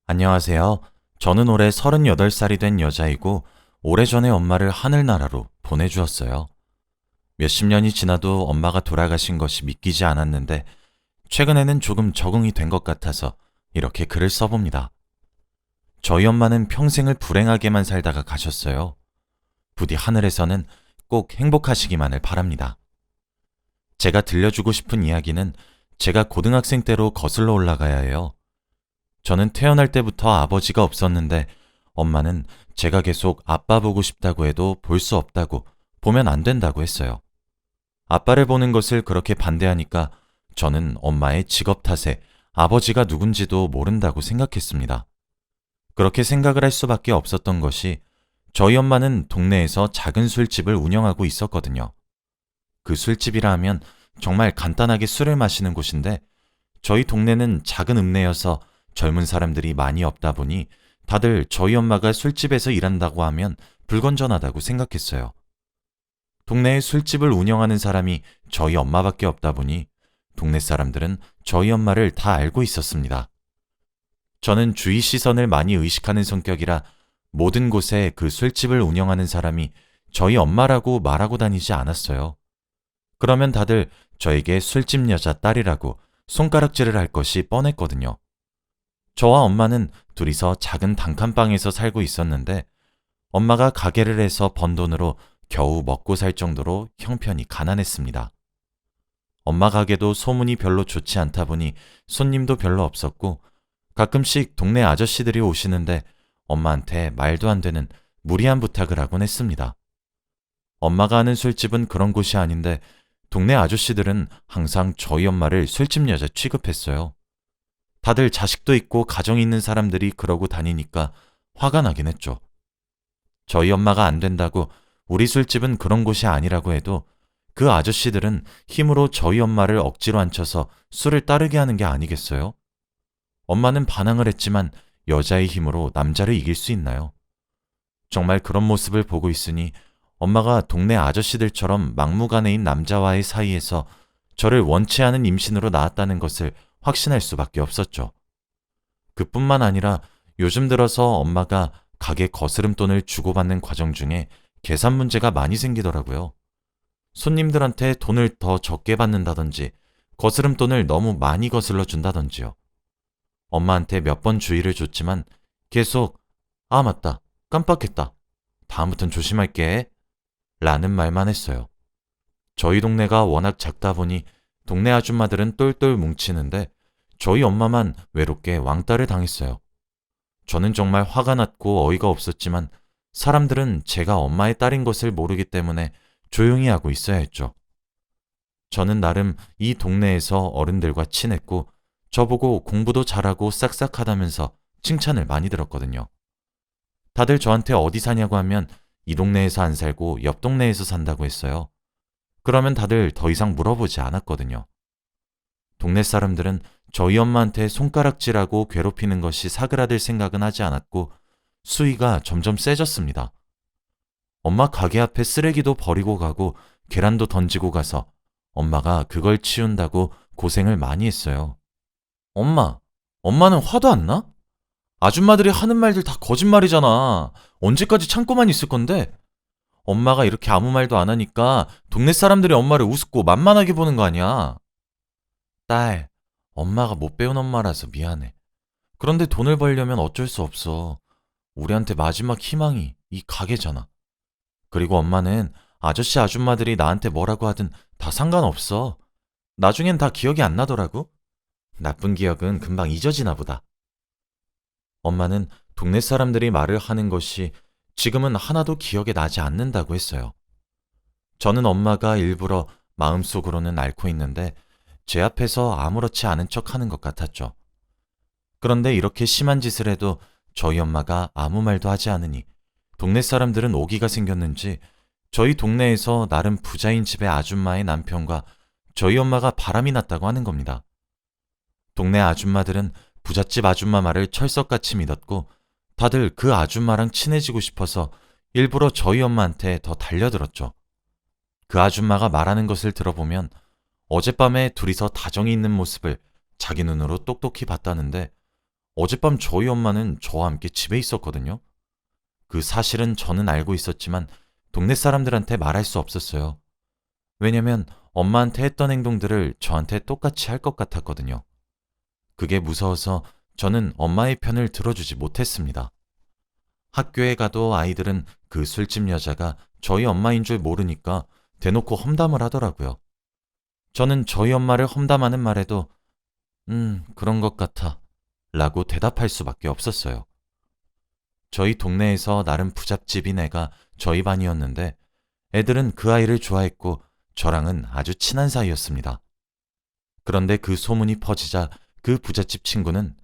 안녕하세요. 저는 올해 38살이 된 여자이고 오래전에 엄마를 하늘나라로 보내주었어요. 몇십 년이 지나도 엄마가 돌아가신 것이 믿기지 않았는데 최근에는 조금 적응이 된 것 같아서 이렇게 글을 써봅니다. 저희 엄마는 평생을 불행하게만 살다가 가셨어요. 부디 하늘에서는 꼭 행복하시기만을 바랍니다. 제가 들려주고 싶은 이야기는 제가 고등학생 때로 거슬러 올라가야 해요. 저는 태어날 때부터 아버지가 없었는데 엄마는 제가 계속 아빠 보고 싶다고 해도 볼 수 없다고, 보면 안 된다고 했어요. 아빠를 보는 것을 그렇게 반대하니까 저는 엄마의 직업 탓에 아버지가 누군지도 모른다고 생각했습니다. 그렇게 생각을 할 수밖에 없었던 것이 저희 엄마는 동네에서 작은 술집을 운영하고 있었거든요. 그 술집이라 하면 정말 간단하게 술을 마시는 곳인데 저희 동네는 작은 읍내여서 젊은 사람들이 많이 없다 보니 다들 저희 엄마가 술집에서 일한다고 하면 불건전하다고 생각했어요. 동네에 술집을 운영하는 사람이 저희 엄마밖에 없다 보니 동네 사람들은 저희 엄마를 다 알고 있었습니다. 저는 주위 시선을 많이 의식하는 성격이라 모든 곳에 그 술집을 운영하는 사람이 저희 엄마라고 말하고 다니지 않았어요. 그러면 다들 저에게 술집 여자 딸이라고 손가락질을 할 것이 뻔했거든요. 저와 엄마는 둘이서 작은 단칸방에서 살고 있었는데 엄마가 가게를 해서 번 돈으로 겨우 먹고 살 정도로 형편이 가난했습니다. 엄마 가게도 소문이 별로 좋지 않다 보니 손님도 별로 없었고 가끔씩 동네 아저씨들이 오시는데 엄마한테 말도 안 되는 무리한 부탁을 하곤 했습니다. 엄마가 하는 술집은 그런 곳이 아닌데 동네 아저씨들은 항상 저희 엄마를 술집 여자 취급했어요. 다들 자식도 있고 가정이 있는 사람들이 그러고 다니니까 화가 나긴 했죠. 저희 엄마가 안 된다고 우리 술집은 그런 곳이 아니라고 해도 그 아저씨들은 힘으로 저희 엄마를 억지로 앉혀서 술을 따르게 하는 게 아니겠어요? 엄마는 반항을 했지만 여자의 힘으로 남자를 이길 수 있나요? 정말 그런 모습을 보고 있으니 엄마가 동네 아저씨들처럼 막무가내인 남자와의 사이에서 저를 원치 않은 임신으로 낳았다는 것을 확신할 수밖에 없었죠. 그뿐만 아니라 요즘 들어서 엄마가 가게 거스름돈을 주고받는 과정 중에 계산 문제가 많이 생기더라고요. 손님들한테 돈을 더 적게 받는다든지 거스름돈을 너무 많이 거슬러 준다든지요. 엄마한테 몇 번 주의를 줬지만 계속 아 맞다, 깜빡했다, 다음부턴 조심할게 라는 말만 했어요. 저희 동네가 워낙 작다 보니 동네 아줌마들은 똘똘 뭉치는데 저희 엄마만 외롭게 왕따를 당했어요. 저는 정말 화가 났고 어이가 없었지만 사람들은 제가 엄마의 딸인 것을 모르기 때문에 조용히 하고 있어야 했죠. 저는 나름 이 동네에서 어른들과 친했고 저보고 공부도 잘하고 싹싹하다면서 칭찬을 많이 들었거든요. 다들 저한테 어디 사냐고 하면 이 동네에서 안 살고 옆 동네에서 산다고 했어요. 그러면 다들 더 이상 물어보지 않았거든요. 동네 사람들은 저희 엄마한테 손가락질하고 괴롭히는 것이 사그라들 생각은 하지 않았고 수위가 점점 세졌습니다. 엄마 가게 앞에 쓰레기도 버리고 가고 계란도 던지고 가서 엄마가 그걸 치운다고 고생을 많이 했어요. 엄마는 화도 안 나? 아줌마들이 하는 말들 다 거짓말이잖아. 언제까지 참고만 있을 건데? 엄마가 이렇게 아무 말도 안 하니까 동네 사람들이 엄마를 우습고 만만하게 보는 거 아니야. 딸, 엄마가 못 배운 엄마라서 미안해. 그런데 돈을 벌려면 어쩔 수 없어. 우리한테 마지막 희망이 이 가게잖아. 그리고 엄마는 아저씨 아줌마들이 나한테 뭐라고 하든 다 상관없어. 나중엔 다 기억이 안 나더라고. 나쁜 기억은 금방 잊어지나 보다. 엄마는 동네 사람들이 말을 하는 것이 지금은 하나도 기억에 나지 않는다고 했어요. 저는 엄마가 일부러 마음속으로는 앓고 있는데 제 앞에서 아무렇지 않은 척 하는 것 같았죠. 그런데 이렇게 심한 짓을 해도 저희 엄마가 아무 말도 하지 않으니 동네 사람들은 오기가 생겼는지 저희 동네에서 나름 부자인 집의 아줌마의 남편과 저희 엄마가 바람이 났다고 하는 겁니다. 동네 아줌마들은 부잣집 아줌마 말을 철석같이 믿었고 다들 그 아줌마랑 친해지고 싶어서 일부러 저희 엄마한테 더 달려들었죠. 그 아줌마가 말하는 것을 들어보면 어젯밤에 둘이서 다정이 있는 모습을 자기 눈으로 똑똑히 봤다는데 어젯밤 저희 엄마는 저와 함께 집에 있었거든요. 그 사실은 저는 알고 있었지만 동네 사람들한테 말할 수 없었어요. 왜냐면 엄마한테 했던 행동들을 저한테 똑같이 할 것 같았거든요. 그게 무서워서 저는 엄마의 편을 들어주지 못했습니다. 학교에 가도 아이들은 그 술집 여자가 저희 엄마인 줄 모르니까 대놓고 험담을 하더라고요. 저는 저희 엄마를 험담하는 말에도 그런 것 같아 라고 대답할 수밖에 없었어요. 저희 동네에서 나름 부잣집인 애가 저희 반이었는데 애들은 그 아이를 좋아했고 저랑은 아주 친한 사이였습니다. 그런데 그 소문이 퍼지자 그 부잣집 친구는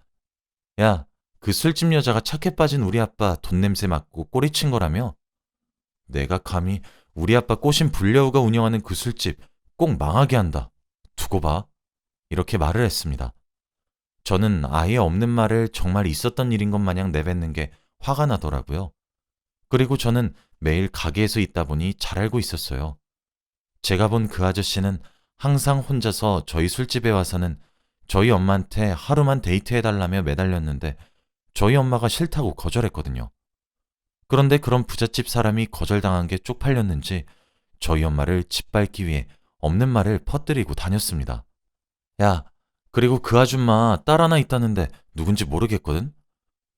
야, 그 술집 여자가 착해 빠진 우리 아빠 돈 냄새 맡고 꼬리친 거라며? 내가 감히 우리 아빠 꼬신 불려우가 운영하는 그 술집 꼭 망하게 한다. 두고 봐. 이렇게 말을 했습니다. 저는 아예 없는 말을 정말 있었던 일인 것 마냥 내뱉는 게 화가 나더라고요. 그리고 저는 매일 가게에서 있다 보니 잘 알고 있었어요. 제가 본 그 아저씨는 항상 혼자서 저희 술집에 와서는 저희 엄마한테 하루만 데이트해달라며 매달렸는데 저희 엄마가 싫다고 거절했거든요. 그런데 그런 부잣집 사람이 거절당한 게 쪽팔렸는지 저희 엄마를 짓밟기 위해 없는 말을 퍼뜨리고 다녔습니다. 야, 그리고 그 아줌마 딸 하나 있다는데 누군지 모르겠거든?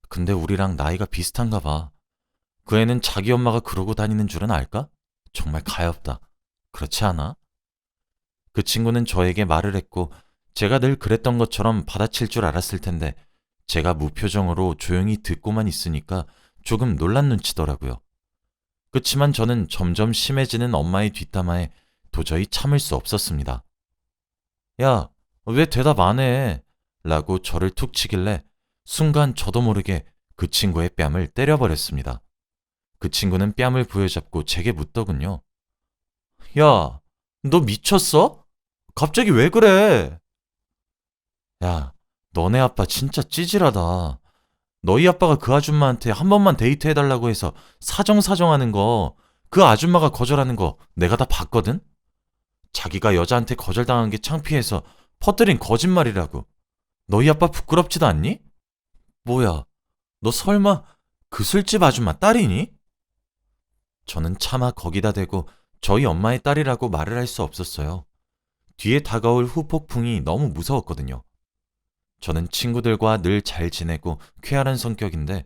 근데 우리랑 나이가 비슷한가 봐. 그 애는 자기 엄마가 그러고 다니는 줄은 알까? 정말 가엾다. 그렇지 않아? 그 친구는 저에게 말을 했고 제가 늘 그랬던 것처럼 받아칠 줄 알았을 텐데 제가 무표정으로 조용히 듣고만 있으니까 조금 놀란 눈치더라고요. 그치만 저는 점점 심해지는 엄마의 뒷담화에 도저히 참을 수 없었습니다. 야, 왜 대답 안 해? 라고 저를 툭 치길래 순간 저도 모르게 그 친구의 뺨을 때려버렸습니다. 그 친구는 뺨을 부여잡고 제게 묻더군요. 야, 너 미쳤어? 갑자기 왜 그래? 야, 너네 아빠 진짜 찌질하다. 너희 아빠가 그 아줌마한테 한 번만 데이트해달라고 해서 사정사정하는 거, 그 아줌마가 거절하는 거 내가 다 봤거든? 자기가 여자한테 거절당한 게 창피해서 퍼뜨린 거짓말이라고. 너희 아빠 부끄럽지도 않니? 뭐야, 너 설마 그 술집 아줌마 딸이니? 저는 차마 거기다 대고 저희 엄마의 딸이라고 말을 할 수 없었어요. 뒤에 다가올 후폭풍이 너무 무서웠거든요. 저는 친구들과 늘 잘 지내고 쾌활한 성격인데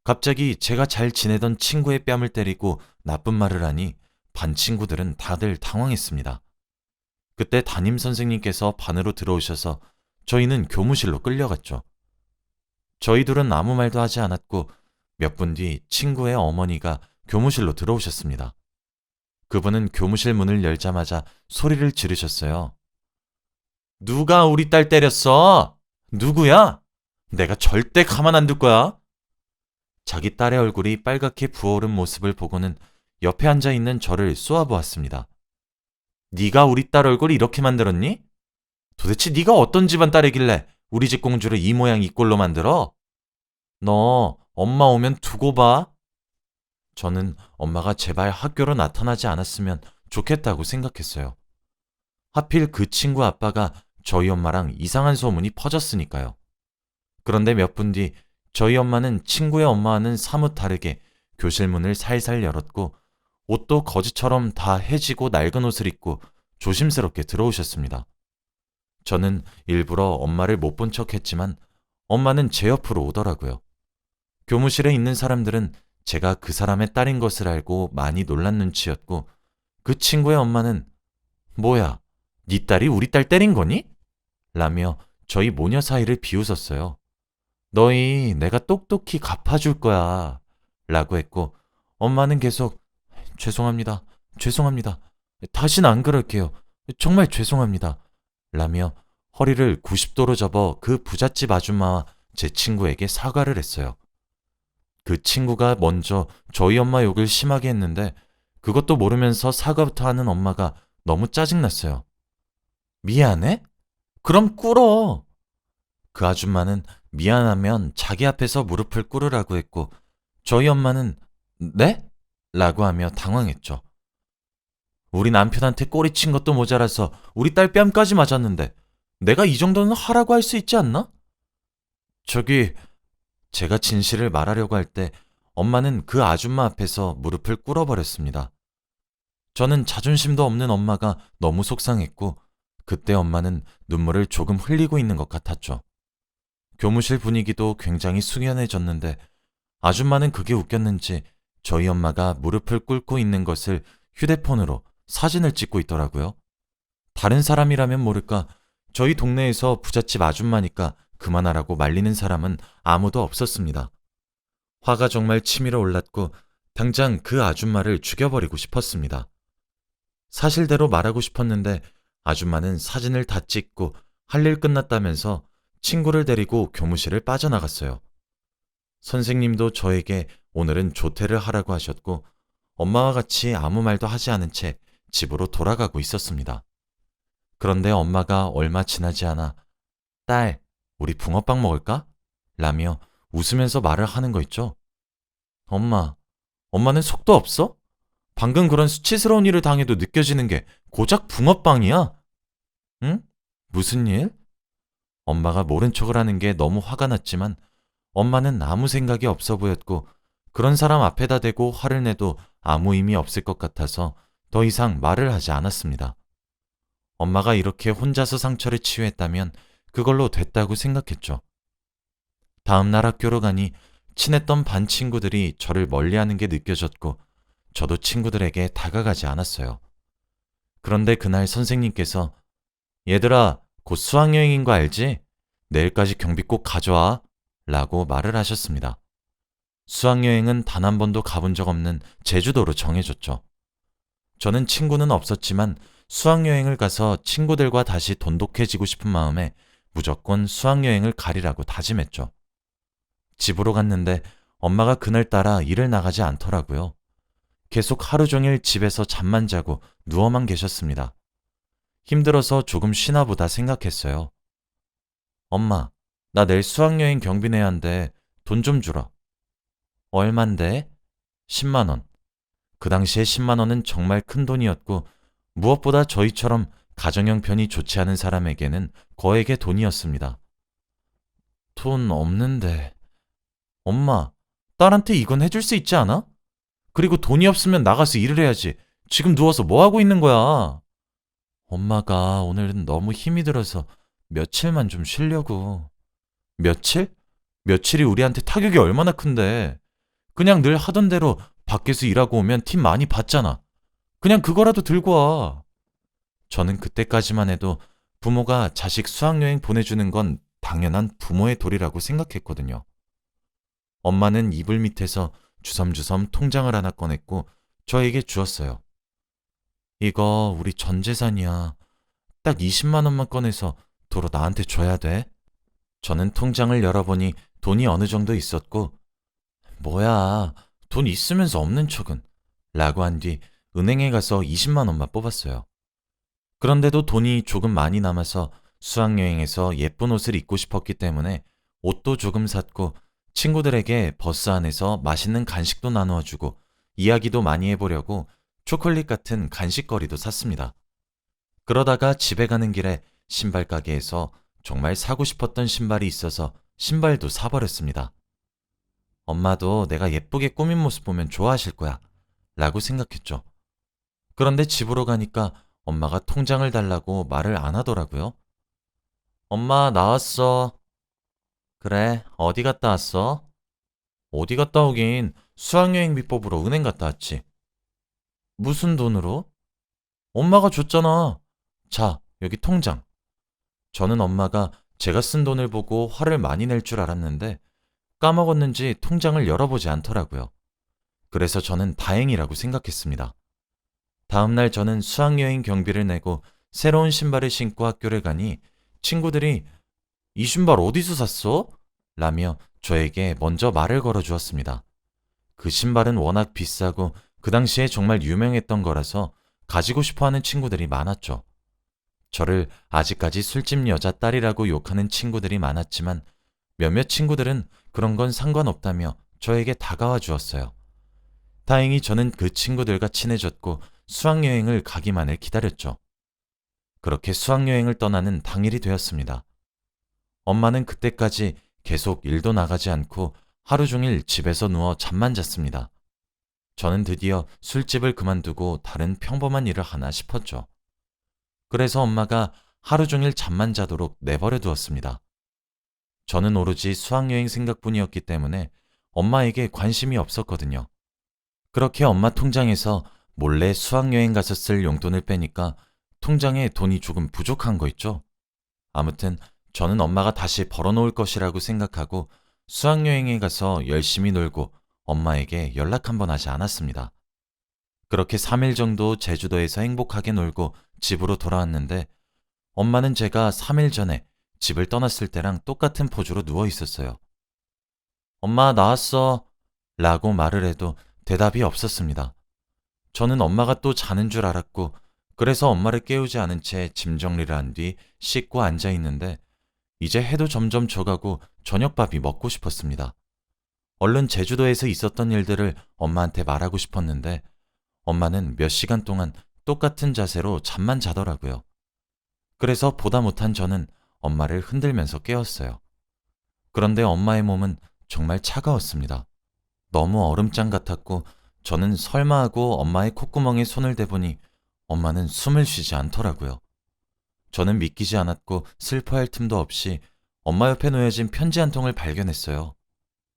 갑자기 제가 잘 지내던 친구의 뺨을 때리고 나쁜 말을 하니 반 친구들은 다들 당황했습니다. 그때 담임 선생님께서 반으로 들어오셔서 저희는 교무실로 끌려갔죠. 저희 둘은 아무 말도 하지 않았고 몇 분 뒤 친구의 어머니가 교무실로 들어오셨습니다. 그분은 교무실 문을 열자마자 소리를 지르셨어요. 누가 우리 딸 때렸어? 누구야? 내가 절대 가만 안 둘 거야. 자기 딸의 얼굴이 빨갛게 부어오른 모습을 보고는 옆에 앉아 있는 저를 쏘아보았습니다. 네가 우리 딸 얼굴 이렇게 만들었니? 도대체 네가 어떤 집안 딸이길래 우리 집 공주를 이 모양 이 꼴로 만들어? 너 엄마 오면 두고 봐. 저는 엄마가 제발 학교로 나타나지 않았으면 좋겠다고 생각했어요. 하필 그 친구 아빠가 저희 엄마랑 이상한 소문이 퍼졌으니까요. 그런데 몇 분 뒤 저희 엄마는 친구의 엄마와는 사뭇 다르게 교실 문을 살살 열었고 옷도 거지처럼 다 해지고 낡은 옷을 입고 조심스럽게 들어오셨습니다. 저는 일부러 엄마를 못 본 척했지만 엄마는 제 옆으로 오더라고요. 교무실에 있는 사람들은 제가 그 사람의 딸인 것을 알고 많이 놀란 눈치였고 그 친구의 엄마는 뭐야, 네 딸이 우리 딸 때린 거니? 라며 저희 모녀 사이를 비웃었어요. 너희 내가 똑똑히 갚아줄 거야 라고 했고 엄마는 계속 죄송합니다. 죄송합니다. 다신 안 그럴게요. 정말 죄송합니다. 라며 허리를 90도로 접어 그 부잣집 아줌마와 제 친구에게 사과를 했어요. 그 친구가 먼저 저희 엄마 욕을 심하게 했는데 그것도 모르면서 사과부터 하는 엄마가 너무 짜증났어요. 미안해? 그럼 꿇어. 그 아줌마는 미안하면 자기 앞에서 무릎을 꿇으라고 했고 저희 엄마는 네? 라고 하며 당황했죠. 우리 남편한테 꼬리친 것도 모자라서 우리 딸 뺨까지 맞았는데 내가 이 정도는 하라고 할 수 있지 않나? 저기, 제가 진실을 말하려고 할 때 엄마는 그 아줌마 앞에서 무릎을 꿇어버렸습니다. 저는 자존심도 없는 엄마가 너무 속상했고, 그때 엄마는 눈물을 조금 흘리고 있는 것 같았죠. 교무실 분위기도 굉장히 숙연해졌는데, 아줌마는 그게 웃겼는지 저희 엄마가 무릎을 꿇고 있는 것을 휴대폰으로 사진을 찍고 있더라고요. 다른 사람이라면 모를까, 저희 동네에서 부잣집 아줌마니까 그만하라고 말리는 사람은 아무도 없었습니다. 화가 정말 치밀어 올랐고, 당장 그 아줌마를 죽여버리고 싶었습니다. 사실대로 말하고 싶었는데 아줌마는 사진을 다 찍고 할 일 끝났다면서 친구를 데리고 교무실을 빠져나갔어요. 선생님도 저에게 오늘은 조퇴를 하라고 하셨고, 엄마와 같이 아무 말도 하지 않은 채 집으로 돌아가고 있었습니다. 그런데 엄마가 얼마 지나지 않아 딸, 우리 붕어빵 먹을까? 라며 웃으면서 말을 하는 거 있죠. 엄마는 속도 없어? 방금 그런 수치스러운 일을 당해도 느껴지는 게 고작 붕어빵이야? 응? 무슨 일? 엄마가 모른 척을 하는 게 너무 화가 났지만 엄마는 아무 생각이 없어 보였고, 그런 사람 앞에다 대고 화를 내도 아무 의미 없을 것 같아서 더 이상 말을 하지 않았습니다. 엄마가 이렇게 혼자서 상처를 치유했다면 그걸로 됐다고 생각했죠. 다음 날 학교로 가니 친했던 반 친구들이 저를 멀리하는 게 느껴졌고, 저도 친구들에게 다가가지 않았어요. 그런데 그날 선생님께서 얘들아, 곧 수학여행인 거 알지? 내일까지 경비 꼭 가져와 라고 말을 하셨습니다. 수학여행은 단 한 번도 가본 적 없는 제주도로 정해졌죠. 저는 친구는 없었지만 수학여행을 가서 친구들과 다시 돈독해지고 싶은 마음에 무조건 수학여행을 가리라고 다짐했죠. 집으로 갔는데 엄마가 그날따라 일을 나가지 않더라고요. 계속 하루 종일 집에서 잠만 자고 누워만 계셨습니다. 힘들어서 조금 쉬나 보다 생각했어요. 엄마, 나 내일 수학여행 경비 내야 한대. 돈 좀 주라. 얼만데? 10만 원. 그 당시에 10만 원은 정말 큰 돈이었고, 무엇보다 저희처럼 가정 형편이 좋지 않은 사람에게는 거액의 돈이었습니다. 돈 없는데. 엄마, 딸한테 이건 해줄 수 있지 않아? 그리고 돈이 없으면 나가서 일을 해야지. 지금 누워서 뭐 하고 있는 거야? 엄마가 오늘은 너무 힘이 들어서 며칠만 좀 쉬려고. 며칠? 며칠이 우리한테 타격이 얼마나 큰데. 그냥 늘 하던 대로 밖에서 일하고 오면 팀 많이 받잖아. 그냥 그거라도 들고 와. 저는 그때까지만 해도 부모가 자식 수학여행 보내주는 건 당연한 부모의 도리라고 생각했거든요. 엄마는 이불 밑에서 주섬주섬 통장을 하나 꺼냈고 저에게 주었어요. 이거 우리 전 재산이야. 딱 20만 원만 꺼내서 도로 나한테 줘야 돼. 저는 통장을 열어보니 돈이 어느 정도 있었고, 뭐야, 돈 있으면서 없는 척은, 라고 한 뒤 은행에 가서 20만 원만 뽑았어요. 그런데도 돈이 조금 많이 남아서 수학여행에서 예쁜 옷을 입고 싶었기 때문에 옷도 조금 샀고, 친구들에게 버스 안에서 맛있는 간식도 나누어주고 이야기도 많이 해보려고 초콜릿 같은 간식거리도 샀습니다. 그러다가 집에 가는 길에 신발 가게에서 정말 사고 싶었던 신발이 있어서 신발도 사버렸습니다. 엄마도 내가 예쁘게 꾸민 모습 보면 좋아하실 거야 라고 생각했죠. 그런데 집으로 가니까 엄마가 통장을 달라고 말을 안 하더라고요. 엄마, 나왔어. 그래, 어디 갔다 왔어? 어디 갔다 오긴 수학여행 비법으로 은행 갔다 왔지. 무슨 돈으로? 엄마가 줬잖아. 자, 여기 통장. 저는 엄마가 제가 쓴 돈을 보고 화를 많이 낼 줄 알았는데 까먹었는지 통장을 열어보지 않더라고요. 그래서 저는 다행이라고 생각했습니다. 다음날 저는 수학여행 경비를 내고 새로운 신발을 신고 학교를 가니 친구들이 이 신발 어디서 샀어? 라며 저에게 먼저 말을 걸어 주었습니다. 그 신발은 워낙 비싸고 그 당시에 정말 유명했던 거라서 가지고 싶어 하는 친구들이 많았죠. 저를 아직까지 술집 여자 딸이라고 욕하는 친구들이 많았지만 몇몇 친구들은 그런 건 상관없다며 저에게 다가와 주었어요. 다행히 저는 그 친구들과 친해졌고 수학여행을 가기만을 기다렸죠. 그렇게 수학여행을 떠나는 당일이 되었습니다. 엄마는 그때까지 계속 일도 나가지 않고 하루 종일 집에서 누워 잠만 잤습니다. 저는 드디어 술집을 그만두고 다른 평범한 일을 하나 싶었죠. 그래서 엄마가 하루 종일 잠만 자도록 내버려 두었습니다. 저는 오로지 수학여행 생각뿐이었기 때문에 엄마에게 관심이 없었거든요. 그렇게 엄마 통장에서 몰래 수학여행 가서 쓸 용돈을 빼니까 통장에 돈이 조금 부족한 거 있죠? 아무튼 저는 엄마가 다시 벌어놓을 것이라고 생각하고 수학여행에 가서 열심히 놀고 엄마에게 연락 한번 하지 않았습니다. 그렇게 3일 정도 제주도에서 행복하게 놀고 집으로 돌아왔는데 엄마는 제가 3일 전에 집을 떠났을 때랑 똑같은 포즈로 누워 있었어요. 엄마 나왔어 라고 말을 해도 대답이 없었습니다. 저는 엄마가 또 자는 줄 알았고 그래서 엄마를 깨우지 않은 채 짐 정리를 한 뒤 씻고 앉아 있는데 이제 해도 점점 져가고 저녁밥이 먹고 싶었습니다. 얼른 제주도에서 있었던 일들을 엄마한테 말하고 싶었는데 엄마는 몇 시간 동안 똑같은 자세로 잠만 자더라고요. 그래서 보다 못한 저는 엄마를 흔들면서 깨웠어요. 그런데 엄마의 몸은 정말 차가웠습니다. 너무 얼음장 같았고 저는 설마 하고 엄마의 콧구멍에 손을 대보니 엄마는 숨을 쉬지 않더라고요. 저는 믿기지 않았고 슬퍼할 틈도 없이 엄마 옆에 놓여진 편지 한 통을 발견했어요.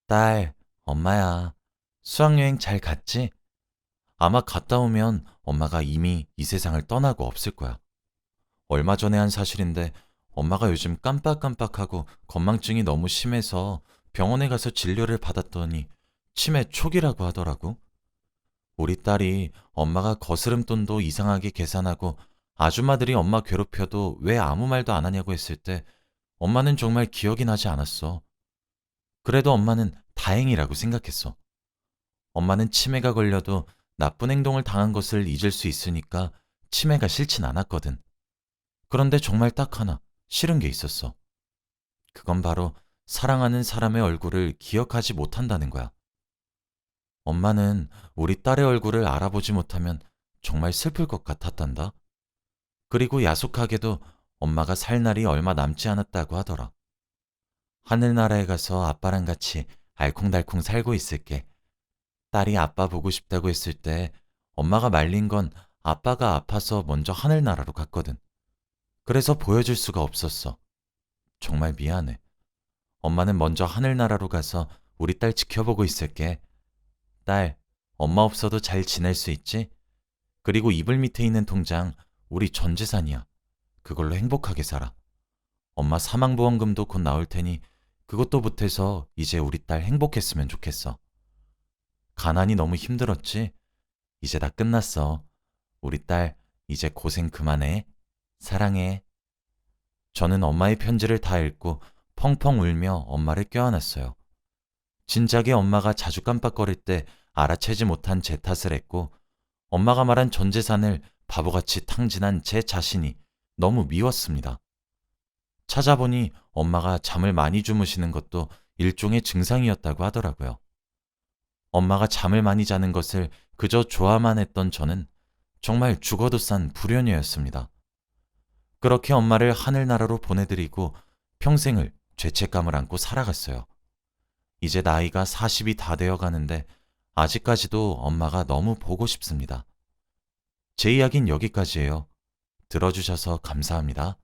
딸, 엄마야. 수학여행 잘 갔지? 아마 갔다 오면 엄마가 이미 이 세상을 떠나고 없을 거야. 얼마 전에 한 사실인데 엄마가 요즘 깜빡깜빡하고 건망증이 너무 심해서 병원에 가서 진료를 받았더니 치매 초기라고 하더라고. 우리 딸이 엄마가 거스름돈도 이상하게 계산하고 아줌마들이 엄마 괴롭혀도 왜 아무 말도 안 하냐고 했을 때 엄마는 정말 기억이 나지 않았어. 그래도 엄마는 다행이라고 생각했어. 엄마는 치매가 걸려도 나쁜 행동을 당한 것을 잊을 수 있으니까 치매가 싫진 않았거든. 그런데 정말 딱 하나 싫은 게 있었어. 그건 바로 사랑하는 사람의 얼굴을 기억하지 못한다는 거야. 엄마는 우리 딸의 얼굴을 알아보지 못하면 정말 슬플 것 같았단다. 그리고 야속하게도 엄마가 살 날이 얼마 남지 않았다고 하더라. 하늘나라에 가서 아빠랑 같이 알콩달콩 살고 있을게. 딸이 아빠 보고 싶다고 했을 때 엄마가 말린 건 아빠가 아파서 먼저 하늘나라로 갔거든. 그래서 보여줄 수가 없었어. 정말 미안해. 엄마는 먼저 하늘나라로 가서 우리 딸 지켜보고 있을게. 딸, 엄마 없어도 잘 지낼 수 있지? 그리고 이불 밑에 있는 통장 우리 전 재산이야. 그걸로 행복하게 살아. 엄마 사망보험금도 곧 나올 테니 그것도 보태서 이제 우리 딸 행복했으면 좋겠어. 가난이 너무 힘들었지? 이제 다 끝났어. 우리 딸 이제 고생 그만해. 사랑해. 저는 엄마의 편지를 다 읽고 펑펑 울며 엄마를 껴안았어요. 진작에 엄마가 자주 깜빡거릴 때 알아채지 못한 제 탓을 했고 엄마가 말한 전 재산을 바보같이 탕진한 제 자신이 너무 미웠습니다. 찾아보니 엄마가 잠을 많이 주무시는 것도 일종의 증상이었다고 하더라고요. 엄마가 잠을 많이 자는 것을 그저 좋아만 했던 저는 정말 죽어도 싼 불효녀였습니다. 그렇게 엄마를 하늘나라로 보내드리고 평생을 죄책감을 안고 살아갔어요. 이제 나이가 40이 다 되어 가는데 아직까지도 엄마가 너무 보고 싶습니다. 제 이야기는 여기까지예요. 들어주셔서 감사합니다.